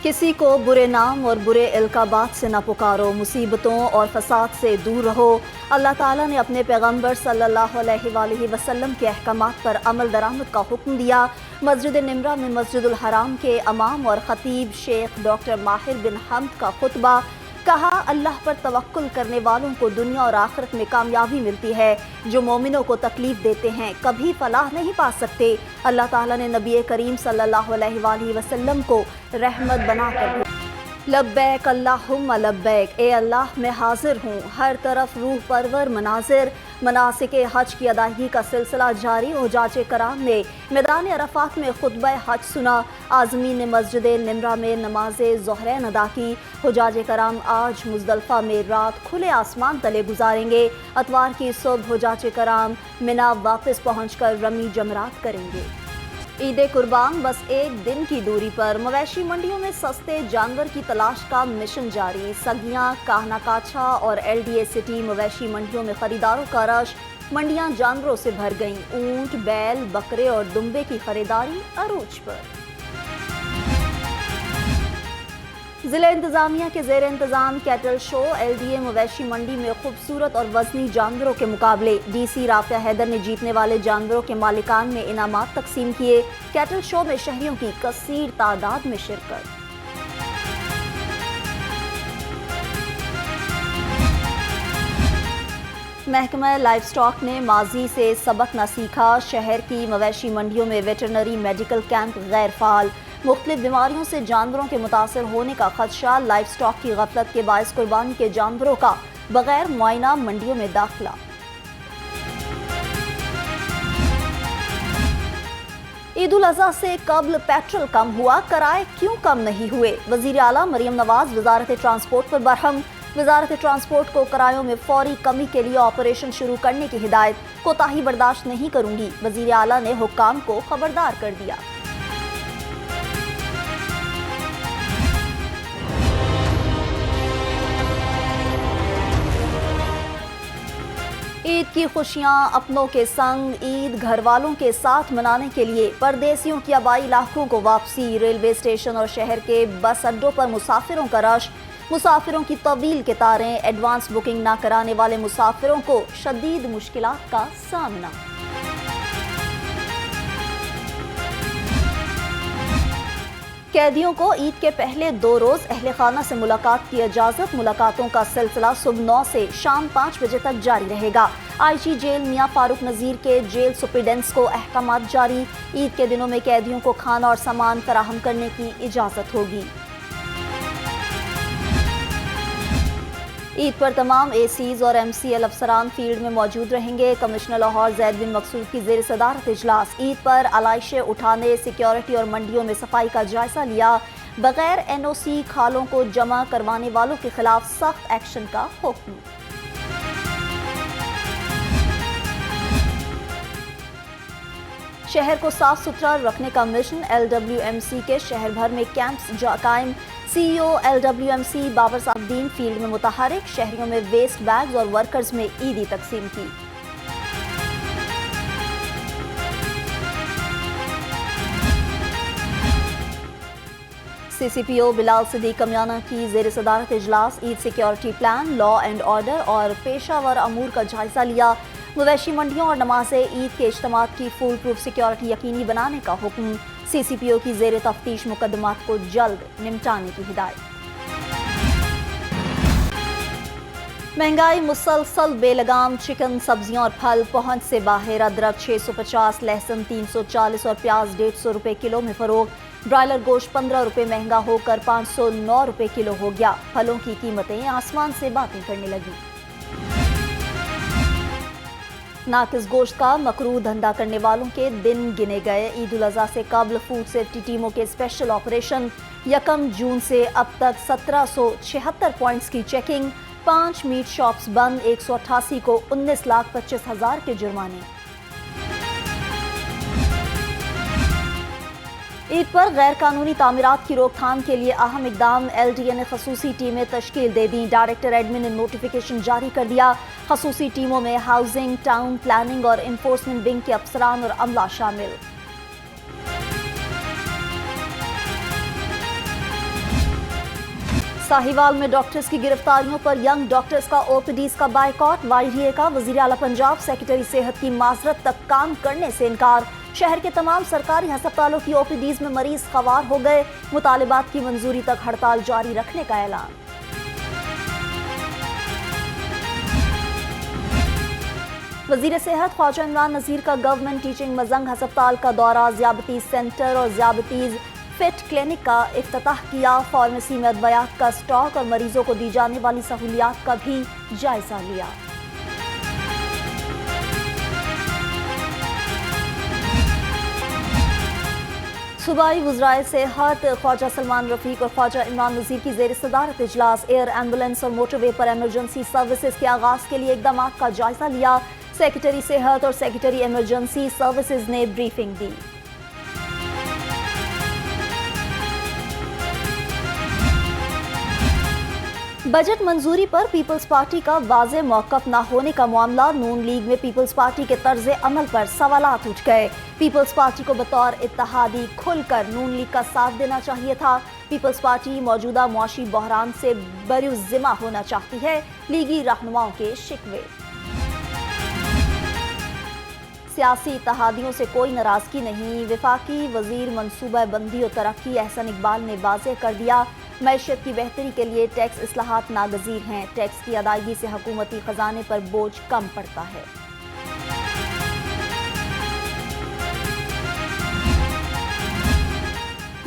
किसी को बुरे नाम और बुरे इल्काबात से न पुकारो, मुसीबतों और फसाद से दूर रहो। अल्लाह ताला ने अपने पैगम्बर सल्लल्लाहु अलैहि वसल्लम के अहकामात पर अमल दरामद का हुक्म दिया। मस्जिद निमरा में मस्जिदुल हराम के इमाम और खतीब शेख डॉक्टर माहिर बिन हम्द का खुतबा। कहा, अल्लाह पर तवक्कुल करने वालों को दुनिया और आखिरत में कामयाबी मिलती है। जो मोमिनों को तकलीफ देते हैं कभी फलाह नहीं पा सकते। अल्लाह ताला ने नबी करीम सल्लल्लाहु अलैहि वसल्लम को रहमत बनाकर लब्बैक अल्लाहुम्मा लब्बैक, ए अल्लाह मैं हाजिर हूँ। हर तरफ रूह परवर मनाजिर, मनासिके हज की अदायगी का सिलसिला जारी। हुजाजे कराम ने मैदान अरफात में खुतबा हज सुना। आज़मीन ने मस्जिद निमरा में नमाज ज़ोहरैन अदा की। हुजाजे कराम आज मुज़दलिफ़ा में रात खुले आसमान तले गुजारेंगे। अतवार की सुबह हुजाजे कराम मिना वापस पहुँचकर रमी जमरात करेंगे। ईद कुर्बान बस एक दिन की दूरी पर। मवेशी मंडियों में सस्ते जानवर की तलाश का मिशन जारी। सगियां, काहना काछा और LDA सिटी मवेशी मंडियों में खरीदारों का रश। मंडियां जानवरों से भर गईं। ऊंट, बैल, बकरे और दुम्बे की खरीदारी अरूज पर। ज़िला इंतज़ामिया के ज़ेर इंतज़ाम कैटल शो LDA मवेशी मंडी में खूबसूरत और वज़नी जानवरों के मुकाबले। DC राफ़िया हैदर ने जीतने वाले जानवरों के मालिकान में इनामात तकसीम किए। कैटल शो में शहरियों की कसीर तादाद में शिरकत। महकमा लाइफ स्टॉक ने माजी से सबक न सीखा। शहर की मवेशी मंडियों में वेटरनरी मेडिकल कैंप गैर फाल। मुख्तलिफ बीमारियों से जानवरों के मुतासर होने का खदशा। लाइफ स्टॉक की गफलत के बायस कुर्बानी के जानवरों का बगैर मुआयना मंडियों में दाखिला। ईद उल अज़हा से कबल पेट्रोल कम हुआ, किराए क्यों कम नहीं हुए? वज़ीर आला मरियम नवाज वजारत ट्रांसपोर्ट पर बरहम। वजारत ट्रांसपोर्ट को किरायों में फौरी कमी के लिए ऑपरेशन शुरू करने की हिदायत। कोताही बर्दाश्त नहीं करूंगी, वज़ीर आला ने हुक्काम को खबरदार कर दिया। ईद की खुशियां अपनों के संग, ईद घर वालों के साथ मनाने के लिए परदेसियों की आबाई इलाकों को वापसी। रेलवे स्टेशन और शहर के बस अड्डों पर मुसाफिरों का रश। मुसाफिरों की तवील कतारें। एडवांस बुकिंग ना कराने वाले मुसाफिरों को शदीद मुश्किलात का सामना। कैदियों को ईद के पहले 2 रोज अहले खाना से मुलाकात की इजाजत। मुलाकातों का सिलसिला सुबह 9 से शाम 5 बजे तक जारी रहेगा। IG जेल मियां फारूक नजीर के जेल सुप्रीडेंट्स को अहकामात जारी। ईद के दिनों में कैदियों को खाना और सामान फराहम करने की इजाजत होगी। ईद पर तमाम ACs और MCL अफसरान फील्ड में मौजूद रहेंगे। कमिश्नर लाहौर ज़ैद बिन मकसूद की ज़ेर सदारत इजलास। ईद पर आलाइशें उठाने, सिक्योरिटी और मंडियों में सफाई का जायजा लिया। बगैर NOC खालों को जमा करवाने वालों के खिलाफ सख्त एक्शन का हुक्म। शहर को साफ सुथरा रखने का मिशन। LWMC के शहर भर में कैंप्स कायम। CEO LWMC Babar Sahibdin field में मुतहरिक। शहरियों में वेस्ट बैग्स और वर्कर्स में ईदी तकसीम की। CCPO बिलाल सिद्दीक कमियाना की ज़ेर सदारत इजलास। Eid security plan, law and order और पेशावर अमूर का जायजा लिया। मवेशी मंडियों और नमाज ईद के इज्तिमात की फुल प्रूफ सिक्योरिटी यकीनी बनाने का हुक्म। CCPO की ज़ेर तफ्तीश मुकदमात को जल्द निपटाने की हिदायत। महंगाई मुसलसल बेलगाम। चिकन, सब्जियां और फल पहुंच से बाहर। अदरक 650, लहसुन 340 और प्याज 150 रुपए किलो में फरोख्त। ब्रायलर गोश्त 15 रुपए महंगा होकर 509 रुपए किलो हो गया। फलों की कीमतें आसमान से बातें करने लगी। नाकिस गोश्त का मकरूह धंधा करने वालों के दिन गिने गए। ईद उल अज़हा से कबल फूड सेफ्टी टीमों के स्पेशल ऑपरेशन। 1 जून से अब तक 1776 पॉइंट्स की चेकिंग। 5 मीट शॉप्स बंद। 188 को 19,25,000 के जुर्माने। ईद पर गैर कानूनी तामीरात की रोकथाम के लिए अहम इकदाम। LDA ने खसूसी टीमें तश्कील दे दी। डायरेक्टर एडमिन ने नोटिफिकेशन जारी कर दिया। खसूसी टीमों में हाउसिंग, टाउन प्लानिंग और इन्फोर्समेंट विंग के अफसरान और अमला शामिल। साहिवाल में डॉक्टर्स की गिरफ्तारियों पर यंग डॉक्टर्स का ओपीडीज का बायकॉट। वाईडीए का वजीर आला पंजाब सेक्रेटरी सेहत की माजरत तक काम करने से इनकार। शहर के तमाम सरकारी अस्पतालों की ओपीडीज में मरीज ख़वार हो गए। मुतालिबात की मंजूरी तक हड़ताल जारी रखने का ऐलान। वजीर सेहत ख्वाजा इमरान नज़ीर का गवर्नमेंट टीचिंग मजंग अस्पताल का दौरा। ज़ियाबतीज़ सेंटर और ज़ियाबतीज़ फिट क्लिनिक का इफ्तिताह किया। फार्मेसी में अद्वियात का स्टॉक और मरीजों को दी जाने वाली सहूलियात का भी जायजा लिया। सूबाई वज़राए सेहत ख्वाजा सलमान रफीक और ख्वाजा इमरान नज़ीर की ज़ेर सदारत इजलास। एयर एम्बुलेंस और मोटरवे पर एमरजेंसी सर्विसेज के आगाज़ के लिए इक़दामात का जायजा लिया। सेक्रेटरी सेहत और सेक्रेटरी एमरजेंसी सर्विसेज ने ब्रीफिंग दी। बजट मंजूरी पर पीपल्स पार्टी का वाज़े मौक़िफ़ न होने का मामला। नून लीग में पीपल्स पार्टी के तर्ज अमल पर सवालात उठ गए। पीपल्स पार्टी को बतौर इत्तेहादी खुलकर नून लीग का साथ देना चाहिए था। पीपल्स पार्टी मौजूदा मुआशी बहरान से बरुज़िम्मा होना चाहती है। लीगी रहनुमाओं के शिकवे। सियासी इत्तेहादियों से कोई नाराज़गी नहीं। वफाकी वजीर मनसूबा बंदी और तरक्की एहसन इकबाल ने वाज़ेह कर दिया, मैशियत की बेहतरी के लिए टैक्स इस्लाहात नागज़ीर हैं। टैक्स की अदायगी से हुकूमती खजाने पर बोझ कम पड़ता है।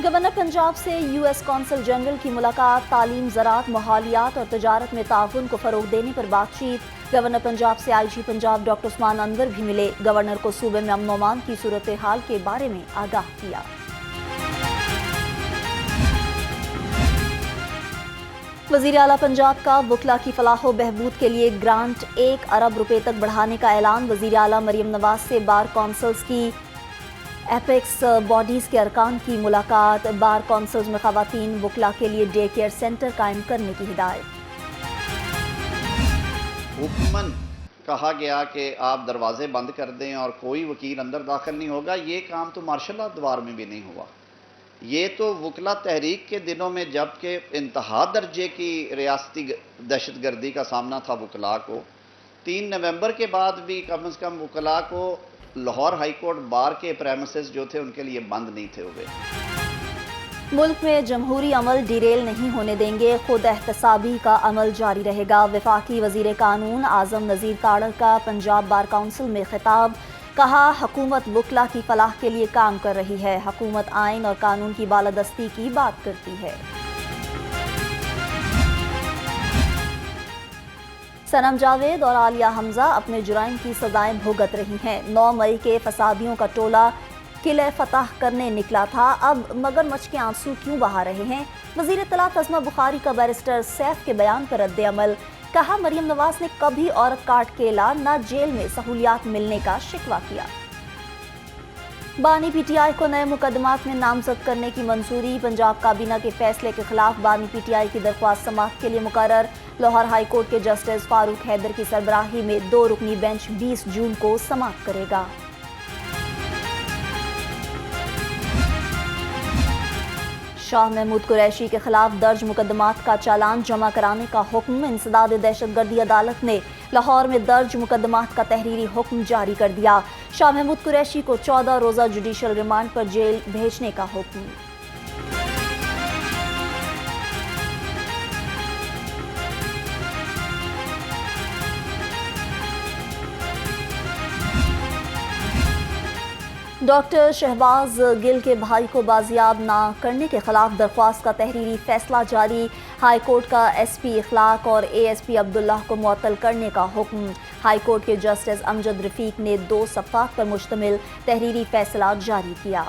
गवर्नर पंजाब से यूएस कौंसल जनरल की मुलाकात। तालीम, ज़राअत, माहौलियात और तजारत में ताउन को फ़रोग़ देने पर बातचीत। गवर्नर पंजाब से आईजी पंजाब डॉक्टर उस्मान अनवर भी मिले। गवर्नर को सूबे में अमन अमान की सूरत हाल के बारे में आगाह किया। वज़ीर आला पंजाब का वकला की फलाह व बहबूद के लिए ग्रांट 1 अरब रुपए तक बढ़ाने का ऐलान। वज़ीर आला मरियम नवाज से बार कौंसल्स की एपेक्स बॉडीज़ के अरकान की मुलाकात। बार कौंसल्स में ख़वातीन वकला के लिए डे केयर सेंटर कायम करने की हिदायत। हुक्मन कहा गया कि आप दरवाजे बंद कर दें और कोई वकील अंदर दाखिल नहीं होगा। ये काम तो मार्शल लॉ द्वार में भी नहीं हुआ। ये तो वकला तहरीक के दिनों में जबकि इंतहा दर्जे की रियासती दहशतगर्दी का सामना था वकला को, 3 नवंबर के बाद भी कम से कम वकला को लाहौर हाई कोर्ट बार के प्रेमिसेस जो थे उनके लिए बंद नहीं थे हुए। मुल्क में जमहूरी अमल डिरेल नहीं होने देंगे। खुद एहतसाबी का अमल जारी रहेगा। वफाकी वजीर कानून आजम नज़ीर ताड़र का पंजाब बार काउंसिल में खिताब। कहा, हुकूमत वकला की फलाह के लिए काम कर रही है। हुकूमत आइन और कानून की बालादस्ती की बात करती है। सनम जावेद और आलिया हमजा अपने जुराइम की सजाएं भुगत रही हैं। 9 मई के फसादियों का टोला किले फतह करने निकला था, अब मगरमच्छ के आंसू क्यों बहा रहे हैं? वजीर इत्तलात अज़मा बुखारी का बैरिस्टर सैफ के बयान पर रद्द अमल। कहा, मरियम नवाज ने कभी औरत काट केला न जेल में सहूलियात मिलने का शिकवा किया। बानी पीटीआई को नए मुकदमात में नामजद करने की मंजूरी। पंजाब काबीना के फैसले के खिलाफ बानी पीटीआई की दरख्वास्त समाअत के लिए मुकर्रर। लाहौर हाई कोर्ट के जस्टिस फारूक हैदर की सरबराही में 2 रुकनी बेंच 20 जून को समाअत करेगा। शाह महमूद कुरैशी के खिलाफ दर्ज मुकदमात का चालान जमा कराने का हुक्म। इंसदाद दहशतगर्दी अदालत ने लाहौर में दर्ज मुकदमात का तहरीरी हुक्म जारी कर दिया। शाह महमूद कुरैशी को 14 रोज़ा जुडिशल रिमांड पर जेल भेजने का हुक्म। डॉक्टर शहबाज गिल के भाई को बाजियाब ना करने के खिलाफ दरख्वास्त का तहरीरी फैसला जारी। हाई कोर्ट का एसपी इखलाक और एएसपी अब्दुल्लाह को मुअत्तल करने का हुक्म। हाई कोर्ट के जस्टिस अमजद रफीक ने 2 सफ़ात पर मुश्तमिल तहरीरी फैसला जारी किया।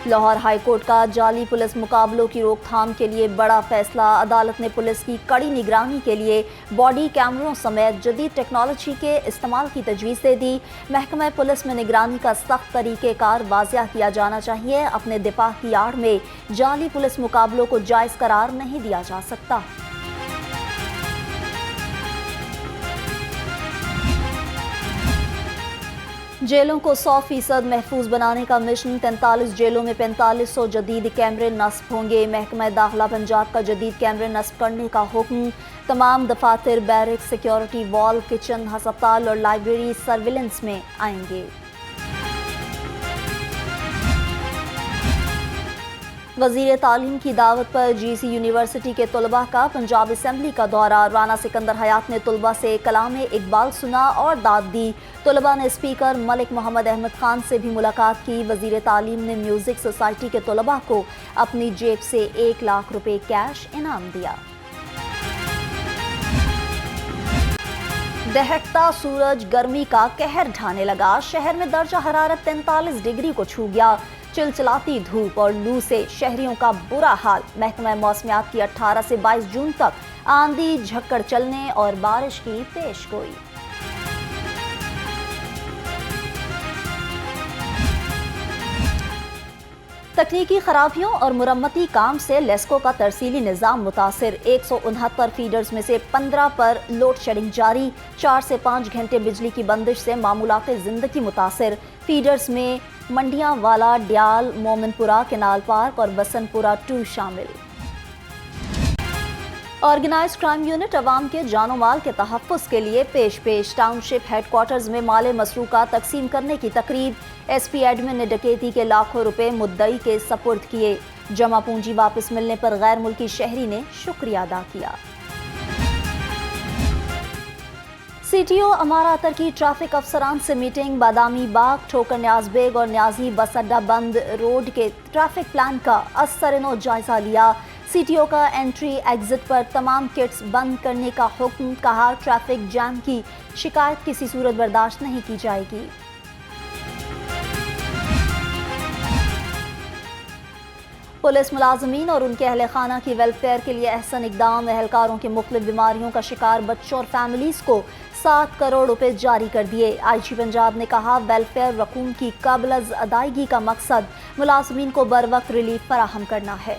लाहौर हाई कोर्ट का जाली पुलिस मुकाबलों की रोकथाम के लिए बड़ा फैसला। अदालत ने पुलिस की कड़ी निगरानी के लिए बॉडी कैमरों समेत जदीद टेक्नोलॉजी के इस्तेमाल की तजवीज़ दे दी। महकमा पुलिस में निगरानी का सख्त तरीक़ेकार वाज़िया किया जाना चाहिए। अपने दिफा की आड़ में जाली पुलिस मुकाबलों को जायज़ करार नहीं दिया जा सकता। जेलों को 100% महफूज बनाने का मिशन, 43 जेलों में 4500 जदीद कैमरे नस्ब होंगे। महकमा दाखिला पंजाब का जदीद कैमरे नस्ब करने का हुक्म। तमाम दफातर, बैरक, सिक्योरिटी वॉल, किचन, हस्पताल और लाइब्रेरी सर्विलेंस में आएंगे। वज़ीर तालीम की दावत पर GC यूनिवर्सिटी के तलबा का पंजाब असम्बली का दौरा। राना सिकंदर हयात ने तलबा से कलाम इकबाल सुना और दाद दी। तलबा ने स्पीकर मलिक मोहम्मद अहमद खान से भी मुलाकात की। वज़ीर तालीम ने म्यूज़िक सोसाइटी के तलबा को अपनी जेब से 1 लाख रुपए कैश इनाम दिया। दहकता सूरज गर्मी का कहर ढाने लगा। शहर में दर्जा हरारत 43 डिग्री को छू गया। चिलचिलाती धूप और लू से शहरियों का बुरा हाल। महकमा मौसमियात की 18 से 22 जून तक आंधी झक्कड़ चलने और बारिश की पेशगोई। तकनीकी खराबियों और मुरम्मती काम से लेस्को का तरसीली निज़ाम मुतासिर। 169 फीडर्स में से 15 पर लोड शेडिंग जारी। 4 से 5 घंटे बिजली की बंदिश से मामूलात ज़िंदगी मुतासिर। फीडर्स में मंडियां वाला, डियाल, मोमिनपुरा, केनाल पार्क और बसंतपुरा 2 शामिल। ऑर्गेनाइज्ड क्राइम यूनिट अवाम के जानो माल के तहफ़्फ़ुज़ के लिए पेश टाउनशिप हेडक्वार्टर्स में माले मसरूका तकसीम करने की तकरीब। SP एडमिन ने डकैती के लाखों रुपए मुद्दई के सपुर्द किए। जमा पूंजी वापस मिलने पर गैर मुल्की शहरी ने शुक्रिया अदा किया। CTO अमारा अतर की ट्रैफिक अफसरान से मीटिंग। बादामी बाग, ठोकर न्याज बेग और न्याजी बस अड्डा बंद रोड के ट्रैफिक प्लान का असरनो जायजा लिया। CTO का एंट्री एग्जिट पर तमाम किट्स बंद करने का हुक्म। कहा, ट्रैफिक जैम की शिकायत किसी सूरत बर्दाश्त नहीं की जाएगी। पुलिस मुलाजमीन और उनके अहल खाना की वेलफेयर के लिए अहसन इकदाम। एहलकारों के मुख्तलिफ बीमारियों का शिकार बच्चों और फैमिलीज को 7 करोड़ रुपए जारी कर दिए। IG पंजाब ने कहा, वेलफेयर रकूम की कबल अज अदायगी का मकसद मुलाजमीन को बर वक्त रिलीफ फराहम करना है।